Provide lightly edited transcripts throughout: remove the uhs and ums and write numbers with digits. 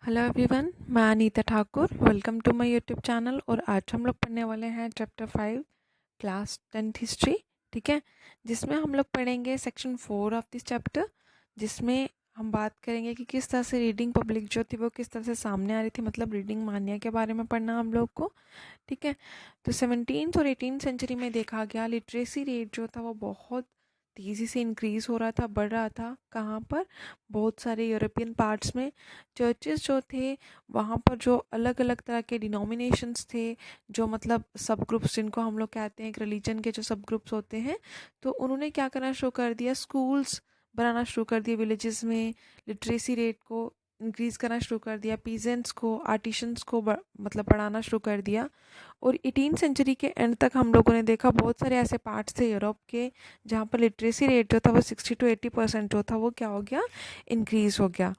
Hello everyone, मैं Anita Thakur. Welcome to my YouTube channel. और आज हम लोग पढ़ने वाले हैं चैप्टर 5 क्लास 10th हिस्ट्री। ठीक है, जिसमें हम लोग पढ़ेंगे सेक्शन 4 ऑफ दिस चैप्टर, जिसमें हम बात करेंगे कि किस तरह से रीडिंग पब्लिक जो थी वो किस तरह से सामने आ रही थी, मतलब रीडिंग मानिया के बारे में पढ़ना हम लोग को। ठीक है, तो 17th और 18th सेंचुरी में देखा गया लिटरेसी रेट जो था वो बहुत तेज़ी से इंक्रीज़ हो रहा था, बढ़ रहा था। कहाँ पर? बहुत सारे यूरोपियन पार्ट्स में चर्चेस जो थे वहाँ पर जो अलग अलग तरह के डिनोमिनेशंस थे, जो मतलब सब ग्रुप्स जिनको हम लोग कहते हैं, एक रिलीजन के जो सब ग्रुप्स होते हैं, तो उन्होंने क्या करना शुरू कर दिया, स्कूल्स बनाना शुरू कर दिया विलेजेस में, लिटरेसी रेट को इंक्रीज़ करना शुरू कर दिया, पीजेंट्स को, आर्टिशंस को मतलब पढ़ाना शुरू कर दिया। और 18th सेंचुरी के एंड तक हम लोगों ने देखा बहुत सारे ऐसे पार्ट्स थे यूरोप के जहाँ पर लिटरेसी रेट जो था वो 60 to 80% जो था वो क्या हो गया, इंक्रीज़ हो गया।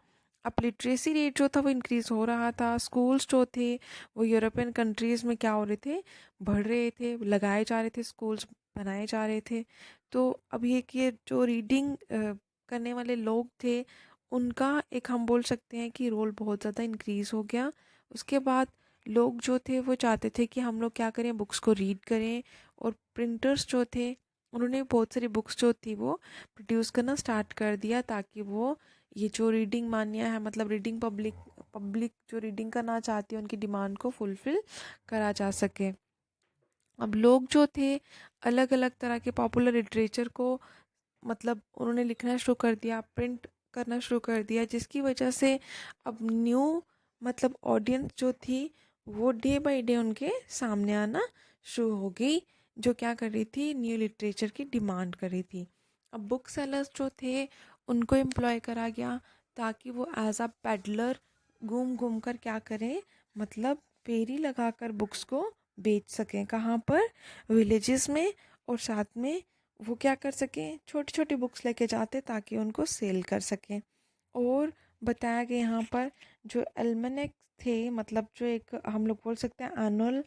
अब लिटरेसी रेट जो था वो इंक्रीज़ हो रहा था, स्कूल्स जो थे वो यूरोपियन कंट्रीज़ में क्या हो रहे थे, बढ़ रहे थे, लगाए जा रहे थे, स्कूल्स बनाए जा रहे थे। तो अब ये कि जो रीडिंग करने वाले लोग थे उनका एक हम बोल सकते हैं कि रोल बहुत ज़्यादा इंक्रीज़ हो गया। उसके बाद लोग जो थे वो चाहते थे कि हम लोग क्या करें, बुक्स को रीड करें। और प्रिंटर्स जो थे उन्होंने बहुत सारी बुक्स जो थी वो प्रोड्यूस करना स्टार्ट कर दिया, ताकि वो ये जो रीडिंग मानिया है, मतलब रीडिंग पब्लिक जो रीडिंग करना चाहती है उनकी डिमांड को फुलफ़िल करा जा सके। अब लोग जो थे अलग अलग तरह के पॉपुलर लिटरेचर को मतलब उन्होंने लिखना शुरू कर दिया, प्रिंट करना शुरू कर दिया, जिसकी वजह से अब न्यू मतलब ऑडियंस जो थी वो डे बाय डे उनके सामने आना शुरू हो गई, जो क्या कर रही थी, न्यू लिटरेचर की डिमांड कर रही थी। अब बुक सेलर्स जो थे उनको एम्प्लॉय करा गया, ताकि वो एज अ पेडलर घूम घूम कर क्या करें, मतलब फेरी लगाकर बुक्स को बेच सकें। कहाँ पर? विलेजेस में। और साथ में वो क्या कर सकें, छोटी छोटी बुक्स लेके जाते ताकि उनको सेल कर सकें। और बताया गया यहाँ पर जो एल्मेनेक थे, मतलब जो एक हम लोग बोल सकते हैं एनुअल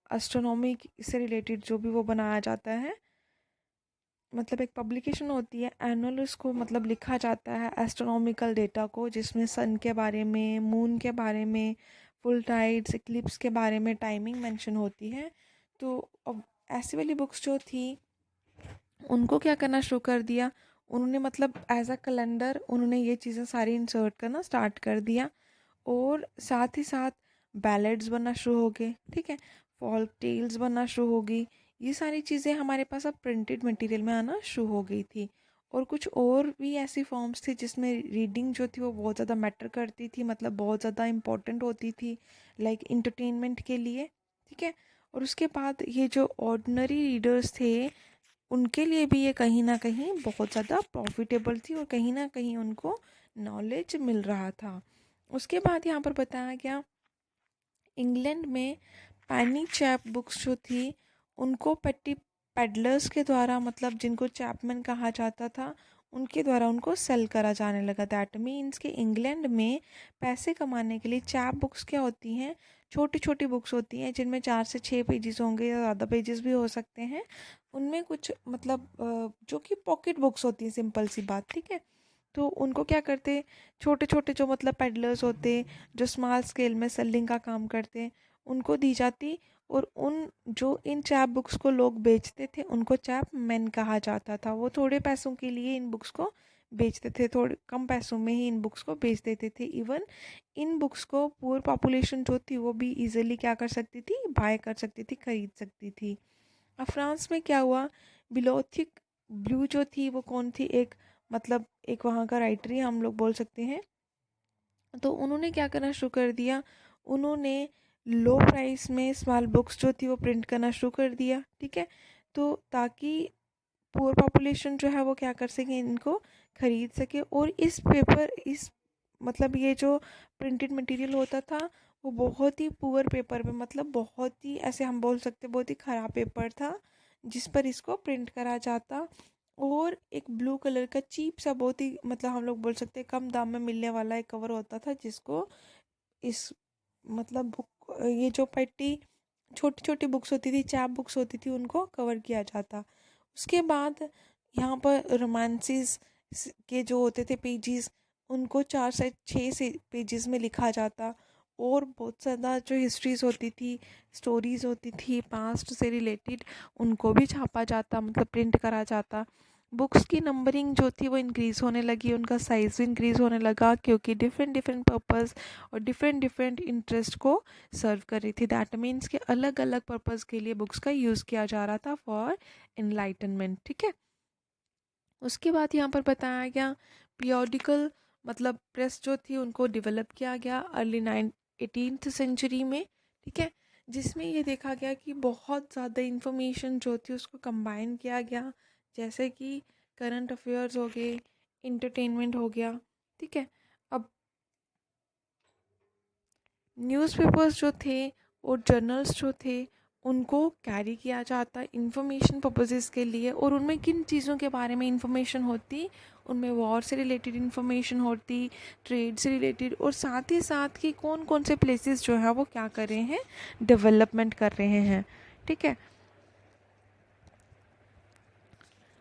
एस्ट्रोनॉमी से रिलेटेड जो भी वो बनाया जाता है, मतलब एक पब्लिकेशन होती है एनुअल, उसको मतलब लिखा जाता है एस्ट्रोनॉमिकल डेटा को, जिसमें सन के बारे में, मून के बारे में, फुल टाइड्स, इक्लिप्स के बारे में टाइमिंग मेंशन होती है। तो अब ऐसी वाली बुक्स जो थी उनको क्या करना शुरू कर दिया, उन्होंने मतलब एज अ कैलेंडर उन्होंने ये चीज़ें सारी इंसर्ट करना स्टार्ट कर दिया। और साथ ही साथ बैलेड्स बनना शुरू हो गए। ठीक है, फॉल्क टेल्स बनना शुरू हो गई। ये सारी चीज़ें हमारे पास अब प्रिंटेड मटेरियल में आना शुरू हो गई थी। और कुछ और भी ऐसी फॉर्म्स थी जिसमें रीडिंग जो थी वो बहुत ज़्यादा मैटर करती थी, मतलब बहुत ज़्यादा इम्पोर्टेंट होती थी, लाइक इंटरटेनमेंट के लिए। ठीक है, और उसके बाद ये जो ऑर्डिनरी रीडर्स थे उनके लिए भी ये कहीं ना कहीं बहुत ज़्यादा प्रॉफिटेबल थी, और कहीं ना कहीं उनको नॉलेज मिल रहा था। उसके बाद यहाँ पर बताया गया इंग्लैंड में पैनी चैप बुक्स जो थी उनको पेटी पेडलर्स के द्वारा, मतलब जिनको चैपमैन कहा जाता था, उनके द्वारा उनको सेल करा जाने लगा। दैट मीन्स कि इंग्लैंड में पैसे कमाने के लिए चैप बुक्स क्या होती हैं, छोटी छोटी बुक्स होती हैं जिनमें 4 से 6 पेजेस होंगे या ज़्यादा पेजेस भी हो सकते हैं। उनमें कुछ मतलब जो कि पॉकेट बुक्स होती हैं, सिंपल सी बात। ठीक है, तो उनको क्या करते, छोटे छोटे जो मतलब पेडलर्स होते, जो स्मॉल स्केल में सेलिंग का काम करते, उनको दी जाती। और उन जो इन चैप बुक्स को लोग बेचते थे उनको चैप मैन कहा जाता था। वो थोड़े पैसों के लिए इन बुक्स को बेचते थे, थोड़े कम पैसों में ही इन बुक्स को बेच देते थे। इवन इन बुक्स को पुअर पॉपुलेशन जो थी वो भी इजीली क्या कर सकती थी, बाय कर सकती थी, खरीद सकती थी। अब फ्रांस में क्या हुआ, बिलोथिक ब्लू जो थी वो कौन थी, एक मतलब एक वहाँ का राइटर ही हम लोग बोल सकते हैं। तो उन्होंने क्या करना शुरू कर दिया, उन्होंने लो प्राइस में स्मॉल बुक्स जो थी वो प्रिंट करना शुरू कर दिया। ठीक है, तो ताकि पुअर पॉपुलेशन जो है वो क्या कर सके, इनको खरीद सके। और इस पेपर इस मतलब ये जो प्रिंटेड मटेरियल होता था वो बहुत ही पुअर पेपर पे, मतलब बहुत ही ऐसे हम बोल सकते बहुत ही ख़राब पेपर था जिस पर इसको प्रिंट करा जाता। और एक ब्लू कलर का चीप सा, बहुत ही मतलब हम लोग बोल सकते हैं कम दाम में मिलने वाला एक कवर होता था, जिसको इस मतलब बुक ये जो पट्टी छोटी छोटी बुक्स होती थी, चैप बुक्स होती थी, उनको कवर किया जाता। उसके बाद यहाँ पर रोमांसिस के जो होते थे पेजेस, उनको 4 से 6 से पेजेस में लिखा जाता, और बहुत ज़्यादा जो हिस्ट्रीज होती थी, स्टोरीज होती थी पास्ट से रिलेटेड, उनको भी छापा जाता, मतलब प्रिंट करा जाता। बुक्स की नंबरिंग जो थी वो इंक्रीज़ होने लगी, उनका साइज़ भी इंक्रीज़ होने लगा, क्योंकि डिफरेंट डिफरेंट पर्पस और डिफरेंट डिफरेंट इंटरेस्ट को सर्व कर रही थी। दैट मीन्स कि अलग अलग पर्पस के लिए बुक्स का यूज़ किया जा रहा था फॉर एनलाइटनमेंट। ठीक है, उसके बाद यहाँ पर बताया गया पीरियोडिकल मतलब प्रेस जो थी उनको डेवलप किया गया अर्ली 18th सेंचुरी में। ठीक है, जिसमें ये देखा गया कि बहुत ज़्यादा इंफॉर्मेशन जो थी उसको कंबाइन किया गया, जैसे कि करंट अफेयर्स हो गए, इंटरटेनमेंट हो गया। ठीक है, अब न्यूज़पेपर्स जो थे और जर्नल्स जो थे उनको कैरी किया जाता इंफॉर्मेशन पर्पसेस के लिए, और उनमें किन चीज़ों के बारे में इंफॉर्मेशन होती, उनमें वॉर से रिलेटेड इंफॉर्मेशन होती, ट्रेड से रिलेटेड, और साथ ही साथ कि कौन कौन से प्लेसेस जो है वो क्या कर रहे हैं, डेवलपमेंट कर रहे हैं। ठीक है,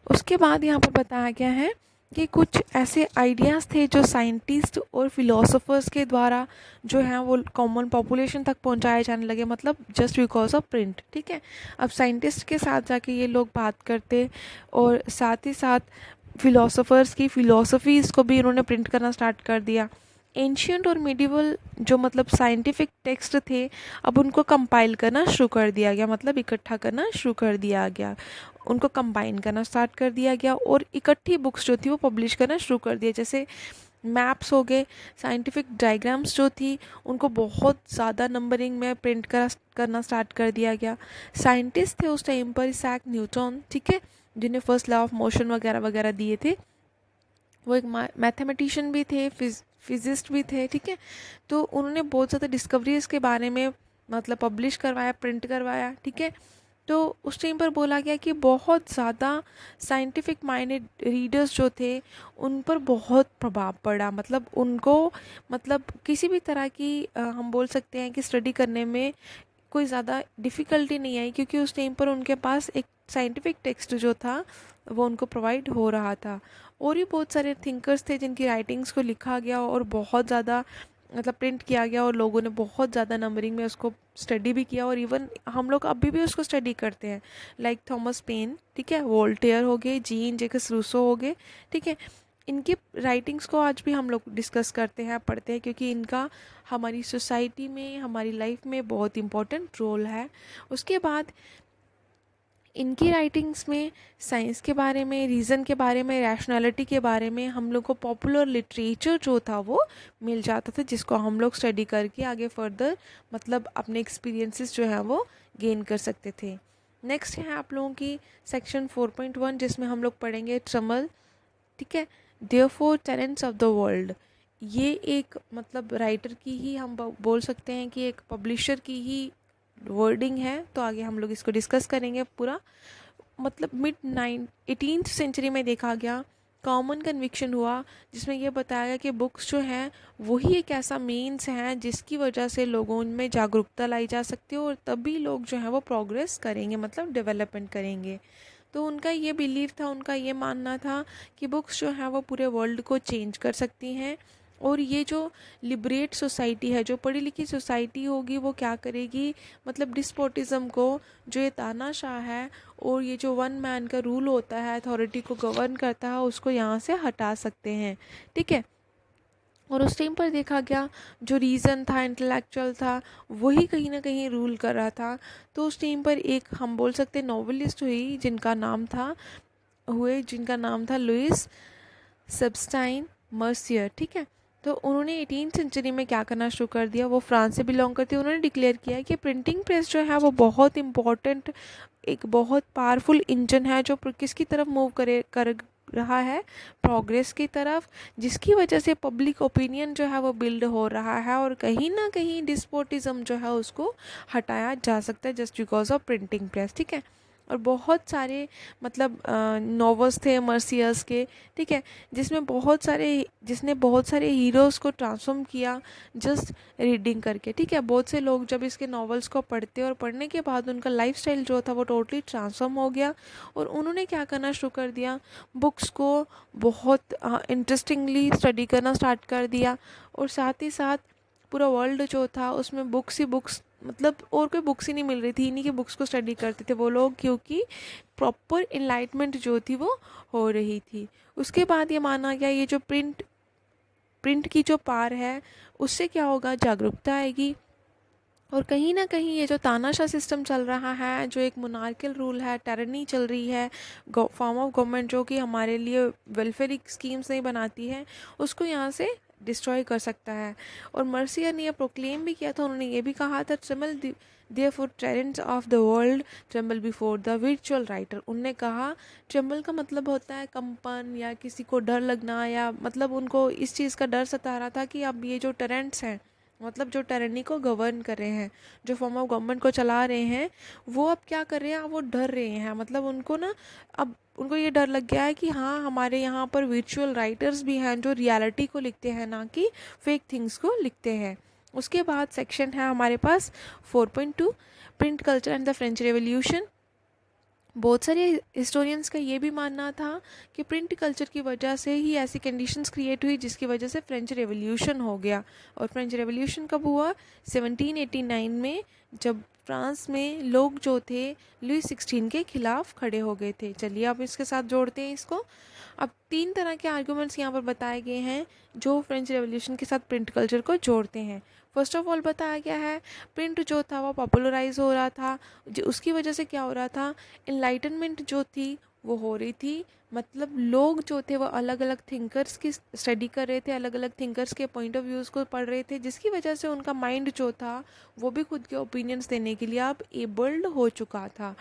उसके बाद यहाँ पर बताया गया है कि कुछ ऐसे आइडियाज़ थे जो साइंटिस्ट और फिलोसोफर्स के द्वारा जो है वो कॉमन पॉपुलेशन तक पहुँचाए जाने लगे, मतलब जस्ट बिकॉज ऑफ प्रिंट। ठीक है, अब साइंटिस्ट के साथ जाके ये लोग बात करते, और साथ ही साथ फिलोसोफर्स की फिलोसफीज़ को भी इन्होंने प्रिंट करना स्टार्ट कर दिया। एंशियंट और मिडिवल जो मतलब साइंटिफिक टेक्स्ट थे, अब उनको कंपाइल करना शुरू कर दिया गया, मतलब इकट्ठा करना शुरू कर दिया गया, उनको कंबाइन करना स्टार्ट कर दिया गया, और इकट्ठी बुक्स जो थी वो पब्लिश करना शुरू कर दिया। जैसे मैप्स हो गए, साइंटिफिक डायग्राम्स जो थी उनको बहुत ज़्यादा नंबरिंग में प्रिंट करना स्टार्ट कर दिया गया। साइंटिस्ट थे उस टाइम पर इसैक न्यूटन, ठीक है, जिन्हें फर्स्ट लॉ ऑफ मोशन वगैरह वगैरह दिए थे, वो एक मैथमेटिशियन भी थे, फिजिस्ट भी थे। ठीक है, तो उन्होंने बहुत ज़्यादा डिस्कवरीज के बारे में मतलब पब्लिश करवाया, प्रिंट करवाया। ठीक है, तो उस टाइम पर बोला गया कि बहुत ज़्यादा साइंटिफिक माइंडेड रीडर्स जो थे उन पर बहुत प्रभाव पड़ा, मतलब उनको मतलब किसी भी तरह की हम बोल सकते हैं कि स्टडी करने में कोई ज़्यादा डिफ़िकल्टी नहीं आई, क्योंकि उस टाइम पर उनके पास एक साइंटिफिक टेक्स्ट जो था वो उनको प्रोवाइड हो रहा था। और भी बहुत सारे थिंकर्स थे जिनकी राइटिंग्स को लिखा गया और बहुत ज़्यादा मतलब प्रिंट किया गया, और लोगों ने बहुत ज़्यादा नंबरिंग में उसको स्टडी भी किया, और इवन हम लोग अभी भी उसको स्टडी करते हैं, लाइक थॉमस पेन, ठीक है, वोल्टेयर हो गए, जीन जेकस रूसो हो गए। ठीक है, इनकी राइटिंग्स को आज भी हम लोग डिस्कस करते हैं, पढ़ते हैं, क्योंकि इनका हमारी सोसाइटी में, हमारी लाइफ में बहुत इम्पोर्टेंट रोल है। उसके बाद इनकी राइटिंग्स में साइंस के बारे में, रीज़न के बारे में, रैशनैलिटी के बारे में हम लोग को पॉपुलर लिटरेचर जो था वो मिल जाता था, जिसको हम लोग स्टडी करके आगे फर्दर मतलब अपने एक्सपीरियंसेस जो है वो गेन कर सकते थे। नेक्स्ट है आप लोगों की सेक्शन 4.1, जिसमें हम लोग पढ़ेंगे ट्रमल। ठीक है, therefore tenants of the world, ये एक मतलब राइटर की ही हम बोल सकते हैं कि एक पब्लिशर की ही वर्डिंग है, तो आगे हम लोग इसको डिस्कस करेंगे पूरा। मतलब मिड 18th सेंचुरी में देखा गया, कॉमन कन्विक्शन हुआ, जिसमें यह बताया गया कि बुक्स जो हैं वही एक ऐसा मीन्स हैं जिसकी वजह से लोगों में जागरूकता लाई जा सकती है, और तभी लोग जो हैं वो प्रोग्रेस करेंगे, मतलब डेवलपमेंट करेंगे। तो उनका ये बिलीव था, उनका ये मानना था कि बुक्स जो हैं वो पूरे वर्ल्ड को चेंज कर सकती हैं, और ये जो लिबरेट सोसाइटी है, जो पढ़ी लिखी सोसाइटी होगी, वो क्या करेगी, मतलब डिस्पोटिज़म को, जो ये तानाशाह है और ये जो वन मैन का रूल होता है, अथॉरिटी को गवर्न करता है, उसको यहाँ से हटा सकते हैं। ठीक है, और उस टाइम पर देखा गया जो रीज़न था, इंटेलेक्चुअल था, वही कहीं ना कहीं रूल कर रहा था। तो उस टाइम पर एक हम बोल सकते नॉवेलिस्ट जिनका नाम था लुइस सबस्टाइन मर्सियर। ठीक है, तो उन्होंने 18th सेंचुरी में क्या करना शुरू कर दिया, वो फ्रांस से बिलोंग करती है। उन्होंने डिक्लेयर किया कि प्रिंटिंग प्रेस जो है वो बहुत इम्पॉर्टेंट, एक बहुत पावरफुल इंजन है, जो किसकी तरफ मूव कर रहा है, प्रोग्रेस की तरफ, जिसकी वजह से पब्लिक ओपिनियन जो है वो बिल्ड हो रहा है, और कहीं ना कहीं डिस्पोटिज्म जो है उसको हटाया जा सकता है just because of printing press. ठीक है, और बहुत सारे मतलब नॉवेल्स थे मर्सियस के, ठीक है, जिसने बहुत सारे हीरोज़ को ट्रांसफॉर्म किया जस्ट रीडिंग करके, ठीक है। बहुत से लोग जब इसके नॉवेल्स को पढ़ते और पढ़ने के बाद उनका लाइफस्टाइल जो था वो टोटली ट्रांसफॉर्म हो गया और उन्होंने क्या करना शुरू कर दिया, बुक्स को बहुत इंटरेस्टिंगली स्टडी करना स्टार्ट कर दिया और साथ ही साथ पूरा वर्ल्ड जो था उसमें बुक्स ही बुक्स, मतलब और कोई बुक्स ही नहीं मिल रही थी, इन्हीं के बुक्स को स्टडी करते थे वो लोग, क्योंकि प्रॉपर इनलाइटमेंट जो थी वो हो रही थी। उसके बाद ये माना गया ये जो प्रिंट की जो पार है उससे क्या होगा, जागरूकता आएगी। और कहीं ना कहीं ये जो तानाशाह सिस्टम चल रहा है, जो एक मोनार्कियल रूल है, टेरनी चल रही है, फॉर्म ऑफ गवर्नमेंट जो कि हमारे लिए वेलफेयर स्कीम्स नहीं बनाती है, उसको यहाँ से डिस्ट्रॉय कर सकता है। और मर्सियर ने यह प्रोक्लेम भी किया था, उन्होंने ये भी कहा था, tremble therefore tyrants of the world tremble before the virtual writer. उनने कहा ट्रेमल का मतलब होता है कंपन या किसी को डर लगना, या मतलब उनको इस चीज़ का डर सता रहा था कि अब ये जो टेरेंट्स हैं, मतलब जो टेरनी को गवर्न कर रहे हैं, जो फॉर्म ऑफ गवर्नमेंट को चला रहे हैं, वो अब क्या कर रहे हैं, अब वो डर रहे हैं, मतलब उनको ना अब उनको ये डर लग गया है कि हाँ हमारे यहाँ पर वर्चुअल राइटर्स भी हैं जो रियलिटी को लिखते हैं, ना कि फेक थिंग्स को लिखते हैं। उसके बाद सेक्शन है हमारे पास 4.2 print culture and the French revolution. बहुत सारे हिस्टोरियंस का ये भी मानना था कि प्रिंट कल्चर की वजह से ही ऐसी कंडीशंस क्रिएट हुई जिसकी वजह से फ्रेंच रेवोल्यूशन हो गया। और फ्रेंच रेवोल्यूशन कब हुआ, 1789 में, जब फ्रांस में लोग जो थे लुई 16 के खिलाफ खड़े हो गए थे। चलिए आप इसके साथ जोड़ते हैं इसको। अब 3 तरह के आर्गूमेंट्स यहाँ पर बताए गए हैं जो फ्रेंच रेवोल्यूशन के साथ प्रिंट कल्चर को जोड़ते हैं। फर्स्ट ऑफ ऑल बताया गया है प्रिंट जो था वो पॉपुलराइज हो रहा था, उसकी वजह से क्या हो रहा था, इनलाइटनमेंट जो थी वो हो रही थी, मतलब लोग जो थे वो अलग अलग थिंकर्स की स्टडी कर रहे थे, अलग अलग थिंकर्स के पॉइंट ऑफ व्यूज़ को पढ़ रहे थे, जिसकी वजह से उनका माइंड जो था वो भी खुद के ओपिनियंस देने के लिए अब एबल्ड हो चुका था।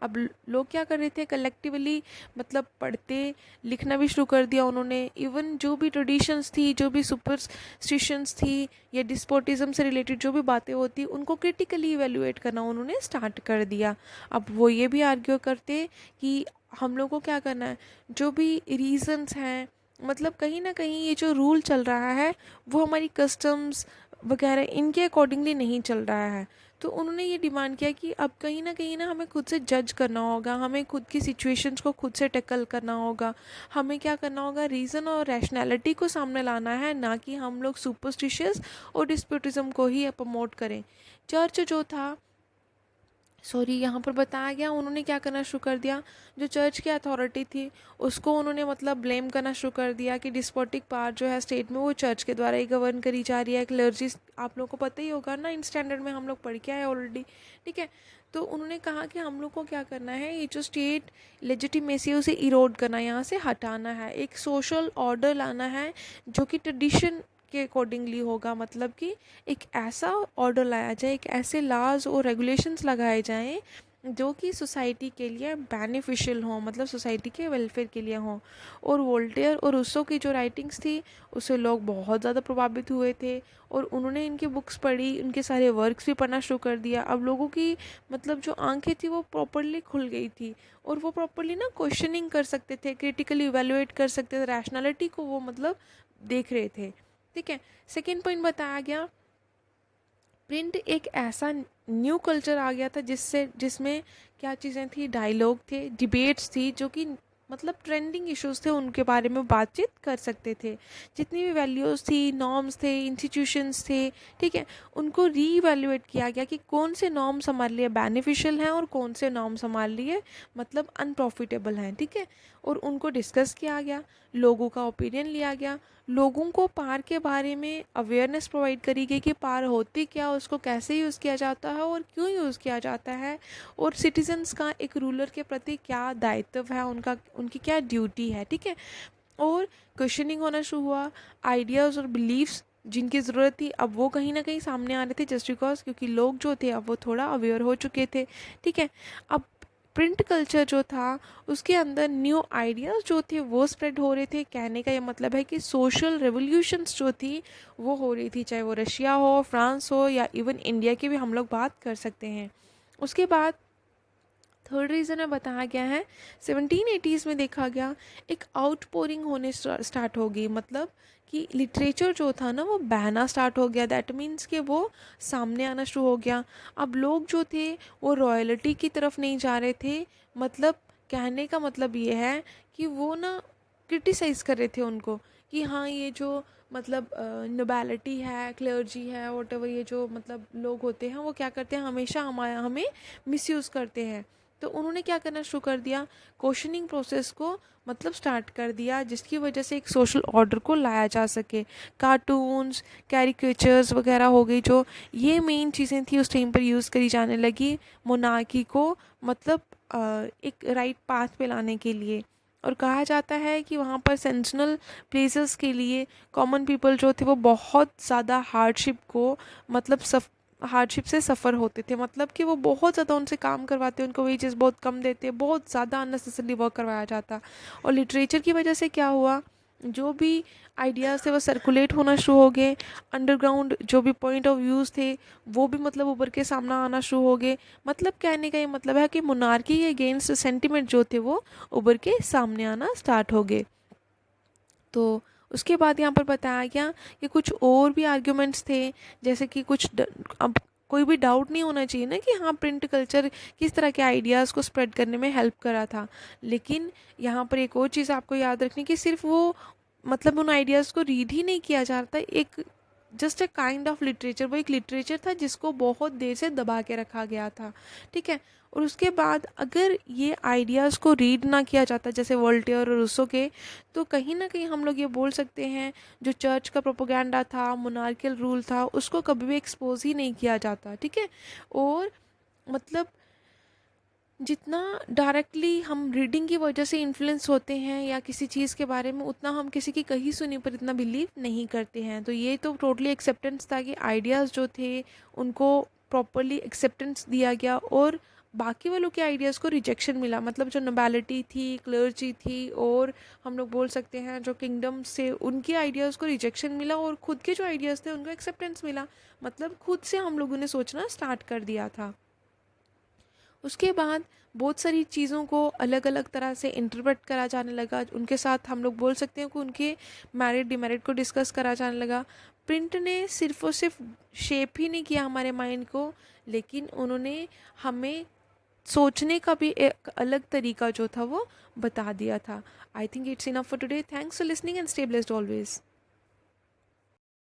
अब लोग क्या कर रहे थे, कलेक्टिवली मतलब पढ़ते लिखना भी शुरू कर दिया उन्होंने। इवन जो भी ट्रेडिशंस थी, जो भी सुपरस्टिशंस थी या डिस्पोटिज्म से रिलेटेड जो भी बातें होती, उनको क्रिटिकली इवेल्युएट करना उन्होंने स्टार्ट कर दिया। अब वो ये भी आर्ग्यू करते कि हम लोग को क्या करना है, जो भी रीजंस हैं, मतलब कहीं ना कहीं ये जो रूल चल रहा है वो हमारी कस्टम्स वगैरह इनके अकॉर्डिंगली नहीं चल रहा है। तो उन्होंने ये डिमांड किया कि अब कहीं ना हमें खुद से जज करना होगा, हमें खुद की सिचुएशंस को खुद से टैकल करना होगा, हमें क्या करना होगा, रीज़न और रैशनैलिटी को सामने लाना है, ना कि हम लोग सुपरस्टिशियस और डिस्प्यूटिज्म को ही प्रमोट करें। चर्च जो था, यहाँ पर बताया गया, उन्होंने क्या करना शुरू कर दिया, जो चर्च की अथॉरिटी थी उसको उन्होंने मतलब ब्लेम करना शुरू कर दिया कि डिस्पोटिक पावर जो है स्टेट में वो चर्च के द्वारा ही गवर्न करी जा रही है। क्लर्जी आप लोगों को पता ही होगा ना, इन स्टैंडर्ड में हम लोग पढ़ के आए ऑलरेडी, ठीक है। तो उन्होंने कहा कि हम लोग को क्या करना है, ये जो स्टेट लेजिटिमेसी है उसे इरोड करना, यहाँ से हटाना है, एक सोशल ऑर्डर लाना है जो कि ट्रेडिशन के अकॉर्डिंगली होगा, मतलब कि एक ऐसा ऑर्डर लाया जाए, एक ऐसे लॉज और रेगुलेशंस लगाए जाएं जो कि सोसाइटी के लिए बेनिफिशियल हों, मतलब सोसाइटी के वेलफेयर के लिए हों। और वोल्टेयर और रूसो की जो राइटिंग्स थी उससे लोग बहुत ज़्यादा प्रभावित हुए थे और उन्होंने इनकी बुक्स पढ़ी, उनके सारे वर्क्स भी पढ़ना शुरू कर दिया। अब लोगों की मतलब जो आंखें थी वो प्रॉपरली खुल गई थी और वो प्रॉपरली ना क्वेश्चनिंग कर सकते थे, क्रिटिकली इवेलुएट कर सकते थे, रैशनैलिटी को वो मतलब देख रहे थे, ठीक है। सेकेंड पॉइंट बताया गया, प्रिंट एक ऐसा न्यू कल्चर आ गया था जिसमें क्या चीज़ें थी, डायलॉग थे, डिबेट्स थी, जो कि मतलब ट्रेंडिंग इश्यूज थे उनके बारे में बातचीत कर सकते थे। जितनी भी वैल्यूज़ थी, नॉर्म्स थे, इंस्टीट्यूशंस थे, ठीक है, उनको रीवैल्यूएट किया गया कि कौन से नॉर्म्स हमारे लिए बेनिफिशियल हैं और कौन से नॉर्म्स हमारे लिए मतलब अनप्रॉफिटेबल हैं, ठीक है। और उनको डिस्कस किया गया, लोगों का ओपिनियन लिया गया, लोगों को पार के बारे में अवेयरनेस प्रोवाइड करी गई कि पार होती क्या, उसको कैसे यूज़ किया जाता है और क्यों यूज़ किया जाता है, और सिटीजन्स का एक रूलर के प्रति क्या दायित्व है, उनकी क्या ड्यूटी है, ठीक है। और क्वेश्चनिंग होना शुरू हुआ, आइडियाज़ और बिलीव्स जिनकी ज़रूरत थी अब वो कहीं ना कहीं सामने आ रहे थे, जस्ट बिकॉज क्योंकि लोग जो थे अब वो थोड़ा अवेयर हो चुके थे, ठीक है। अब प्रिंट कल्चर जो था उसके अंदर न्यू आइडियाज़ जो थे वो स्प्रेड हो रहे थे। कहने का ये मतलब है कि सोशल रेवोल्यूशंस जो थी वो हो रही थी, चाहे वो रशिया हो, फ्रांस हो या इवन इंडिया की भी हम लोग बात कर सकते हैं। उसके बाद थर्ड रीज़न में बताया गया है 1780s में देखा गया एक आउटपोरिंग होने स्टार्ट हो गई, मतलब कि लिटरेचर जो था ना वो बहना स्टार्ट हो गया। दैट मीन्स कि वो सामने आना शुरू हो गया। अब लोग जो थे वो रॉयल्टी की तरफ नहीं जा रहे थे, मतलब कहने का मतलब ये है कि वो ना क्रिटिसाइज़ कर रहे थे उनको कि हाँ ये जो मतलब नोबैलिटी है, क्लर्जी है, वॉटेवर, ये जो मतलब लोग होते हैं वो क्या करते हैं, हमेशा हमें मिसयूज़ करते हैं। तो उन्होंने क्या करना शुरू कर दिया, क्वेश्चनिंग प्रोसेस को मतलब स्टार्ट कर दिया, जिसकी वजह से एक सोशल ऑर्डर को लाया जा सके। कार्टून्स, कैरिकेचर्स वगैरह हो गई, जो ये मेन चीज़ें थी उस टाइम पर यूज़ करी जाने लगी मोनार्की को मतलब एक राइट पाथ पे लाने के लिए। और कहा जाता है कि वहाँ पर सेंसनल प्लेसेस के लिए कॉमन पीपल जो थे वो बहुत ज़्यादा हार्डशिप को मतलब हार्डशिप से सफ़र होते थे, मतलब कि वो बहुत ज़्यादा उनसे काम करवाते, उनको वेजेस बहुत कम देते, बहुत ज़्यादा अननेसेसरी वर्क करवाया जाता। और लिटरेचर की वजह से क्या हुआ, जो भी आइडियाज़ थे वो सर्कुलेट होना शुरू हो गए। अंडरग्राउंड जो भी पॉइंट ऑफ व्यूज़ थे वो भी मतलब उभर के सामने आना शुरू हो गए। मतलब कहने का ये मतलब है कि मोनार्की के अगेंस्ट सेंटिमेंट जो थे वो उभर के सामने आना स्टार्ट हो गए। तो उसके बाद यहाँ पर बताया गया कि कुछ और भी आर्ग्यूमेंट्स थे, जैसे कि अब कोई भी डाउट नहीं होना चाहिए ना कि हाँ प्रिंट कल्चर किस तरह के आइडियाज़ को स्प्रेड करने में हेल्प करा था। लेकिन यहाँ पर एक और चीज़ आपको याद रखनी कि सिर्फ वो मतलब उन आइडियाज़ को रीड ही नहीं किया जाता, एक just a kind of literature, वो एक लिटरेचर था जिसको बहुत देर से दबा के रखा गया था, ठीक है। और उसके बाद अगर ये आइडियाज़ को रीड ना किया जाता जैसे वोल्टेयर और रूसो के, तो कहीं ना कहीं हम लोग ये बोल सकते हैं जो चर्च का प्रोपोगंडा था, मोनार्कियल रूल था, उसको कभी भी एक्सपोज ही नहीं किया जाता, ठीक है। और मतलब जितना डायरेक्टली हम रीडिंग की वजह से इन्फ्लुएंस होते हैं या किसी चीज़ के बारे में, उतना हम किसी की कही सुनी पर इतना बिलीव नहीं करते हैं। तो ये तो टोटली एक्सेप्टेंस था कि आइडियाज़ जो थे उनको प्रॉपरली एक्सेप्टेंस दिया गया और बाकी वालों के आइडियाज़ को रिजेक्शन मिला। मतलब जो नोबैलिटी थी, क्लर्जी थी और हम लोग बोल सकते हैं जो किंगडम से, उनके आइडियाज़ को रिजेक्शन मिला और खुद के जो आइडियाज़ थे उनको एक्सेप्टेंस मिला। मतलब खुद से हम लोगों ने सोचना स्टार्ट कर दिया था। उसके बाद बहुत सारी चीज़ों को अलग अलग तरह से इंटरप्रेट करा जाने लगा, उनके साथ हम लोग बोल सकते हैं कि उनके मेरिट डिमेरिट को डिस्कस करा जाने लगा। प्रिंट ने सिर्फ और सिर्फ शेप ही नहीं किया हमारे माइंड को, लेकिन उन्होंने हमें सोचने का भी एक अलग तरीका जो था वो बता दिया था। I think it's enough for today. Thanks for listening and stay blessed always.